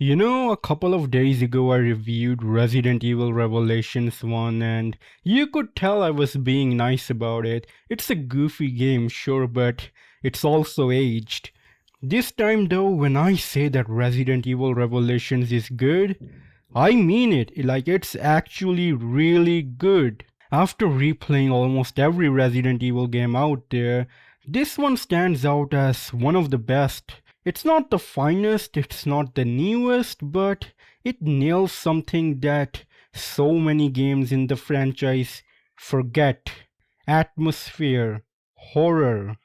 A couple of days ago I reviewed Resident Evil Revelations 1 and you could tell I was being nice about it. It's a goofy game, sure, but it's also aged. This time though, when I say that Resident Evil Revelations is good, I mean it. Like it's actually really good. After replaying almost every Resident Evil game out there, this one stands out as one of the best. It's not the finest, it's not the newest, but it nails something that so many games in the franchise forget: atmosphere, horror.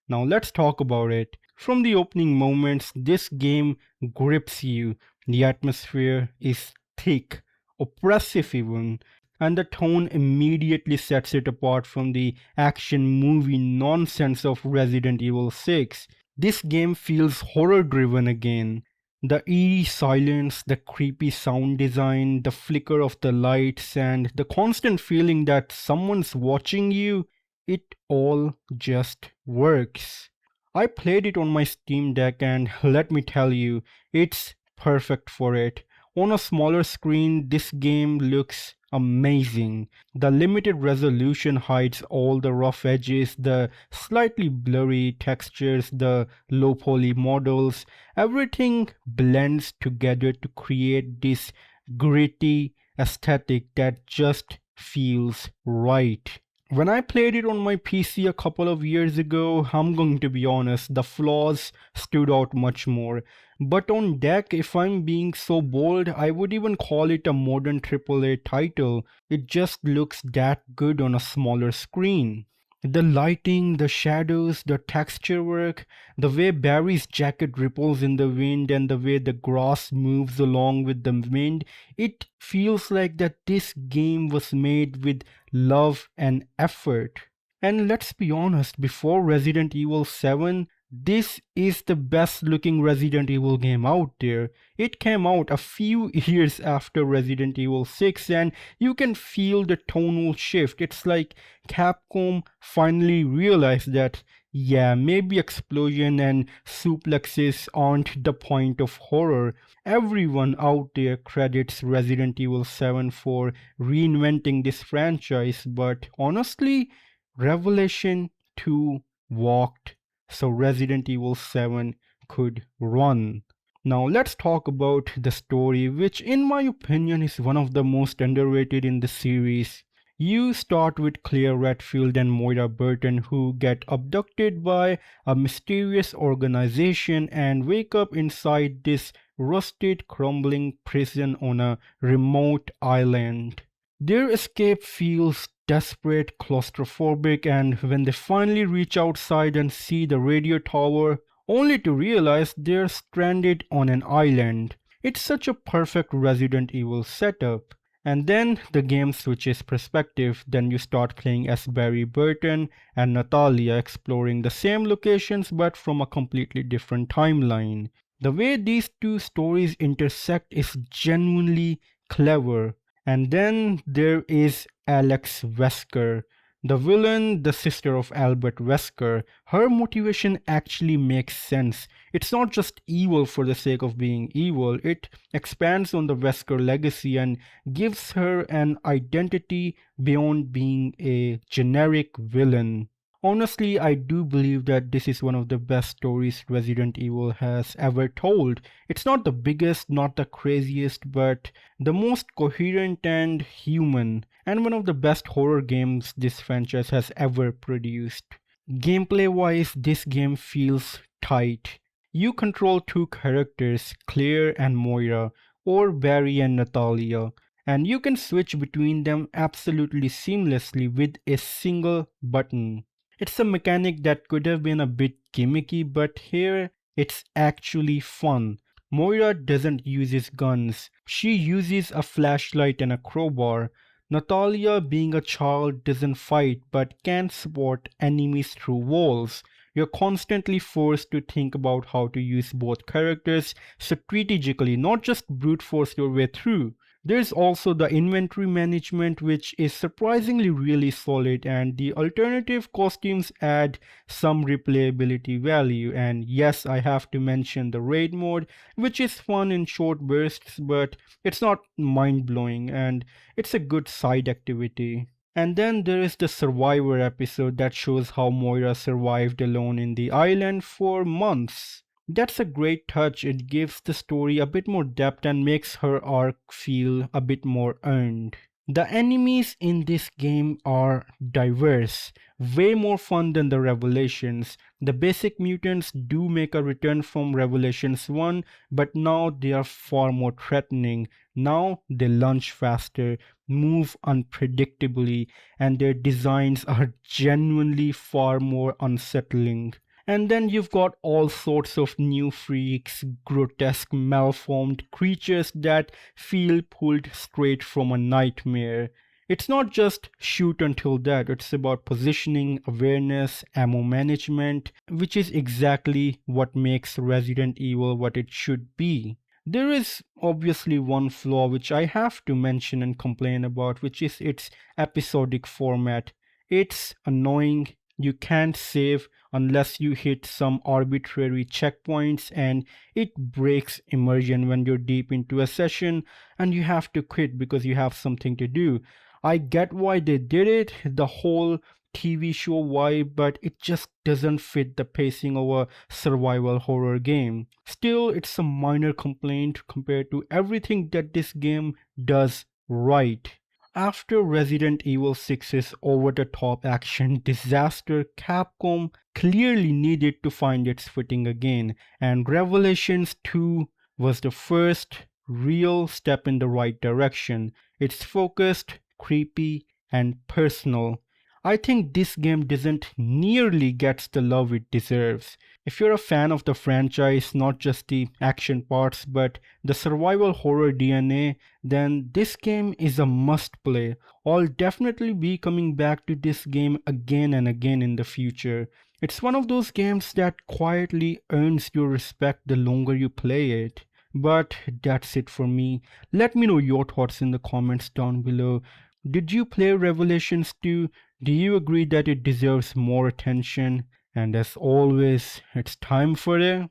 Now let's talk about it. From the opening moments, this game grips you. The atmosphere is thick, oppressive even, and the tone immediately sets it apart from the action movie nonsense of Resident Evil 6. This game feels horror driven again. The eerie silence, the creepy sound design, the flicker of the lights, and the constant feeling that someone's watching you, it all just works. I played it on my Steam Deck and let me tell you, it's perfect for it. On a smaller screen, this game looks amazing. The limited resolution hides all the rough edges, the slightly blurry textures, the low poly models. Everything blends together to create this gritty aesthetic that just feels right. When I played it on my PC a couple of years ago, I'm going to be honest, the flaws stood out much more. But on deck, if I'm being so bold, I would even call it a modern AAA title. It just looks that good on a smaller screen. The lighting, the shadows, the texture work, the way Barry's jacket ripples in the wind and the way the grass moves along with the wind, it feels like that this game was made with love and effort. And let's be honest, before Resident Evil 7, this is the best looking Resident Evil game out there. It came out a few years after Resident Evil 6 and you can feel the tonal shift. It's like Capcom finally realized that, yeah, maybe explosion and suplexes aren't the point of horror. Everyone out there credits Resident Evil 7 for reinventing this franchise, but honestly, Revelation 2 walked so Resident Evil 7 could run. Now let's talk about the story, which in my opinion is one of the most underrated in the series. You start with Claire Redfield and Moira Burton, who get abducted by a mysterious organization and wake up inside this rusted, crumbling prison on a remote island. Their escape feels desperate, claustrophobic, and when they finally reach outside and see the radio tower, only to realize they're stranded on an island. It's such a perfect Resident Evil setup. And then the game switches perspective. Then you start playing as Barry Burton and Natalia, exploring the same locations but from a completely different timeline. The way these two stories intersect is genuinely clever. And then there is Alex Wesker, the villain, the sister of Albert Wesker. Her motivation actually makes sense. It's not just evil for the sake of being evil, it expands on the Wesker legacy and gives her an identity beyond being a generic villain. Honestly, I do believe that this is one of the best stories Resident Evil has ever told. It's not the biggest, not the craziest, but the most coherent and human, and one of the best horror games this franchise has ever produced. Gameplay wise, this game feels tight. You control two characters, Claire and Moira, or Barry and Natalia, and you can switch between them absolutely seamlessly with a single button. It's a mechanic that could have been a bit gimmicky, but here it's actually fun. Moira doesn't use his guns, she uses a flashlight and a crowbar. Natalia, being a child, doesn't fight but can spot enemies through walls. You're constantly forced to think about how to use both characters strategically, not just brute force your way through. There's also the inventory management, which is surprisingly really solid, and the alternative costumes add some replayability value. And yes, I have to mention the raid mode, which is fun in short bursts, but it's not mind blowing, and it's a good side activity. And then there is the Survivor episode that shows how Moira survived alone in the island for months. That's a great touch. It gives the story a bit more depth and makes her arc feel a bit more earned. The enemies in this game are diverse, way more fun than the Revelations. The basic mutants do make a return from Revelations 1, but now they are far more threatening. Now they lunge faster, move unpredictably, and their designs are genuinely far more unsettling. And then you've got all sorts of new freaks, grotesque, malformed creatures that feel pulled straight from a nightmare. It's not just shoot until dead, it's about positioning, awareness, ammo management, which is exactly what makes Resident Evil what it should be. There is obviously one flaw which I have to mention and complain about, which is its episodic format. It's annoying. You can't save unless you hit some arbitrary checkpoints, and it breaks immersion when you're deep into a session and you have to quit because you have something to do. I get why they did it, the whole TV show vibe, but it just doesn't fit the pacing of a survival horror game. Still, it's a minor complaint compared to everything that this game does right. After Resident Evil 6's over the top action disaster, Capcom clearly needed to find its footing again, and Revelations 2 was the first real step in the right direction. It's focused, creepy, and personal. I think this game doesn't nearly get the love it deserves. If you're a fan of the franchise, not just the action parts, but the survival horror DNA, then this game is a must play. I'll definitely be coming back to this game again and again in the future. It's one of those games that quietly earns your respect the longer you play it. But that's it for me. Let me know your thoughts in the comments down below. Did you play Revelations 2? Do you agree that it deserves more attention? And as always, it's time for a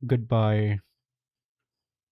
goodbye.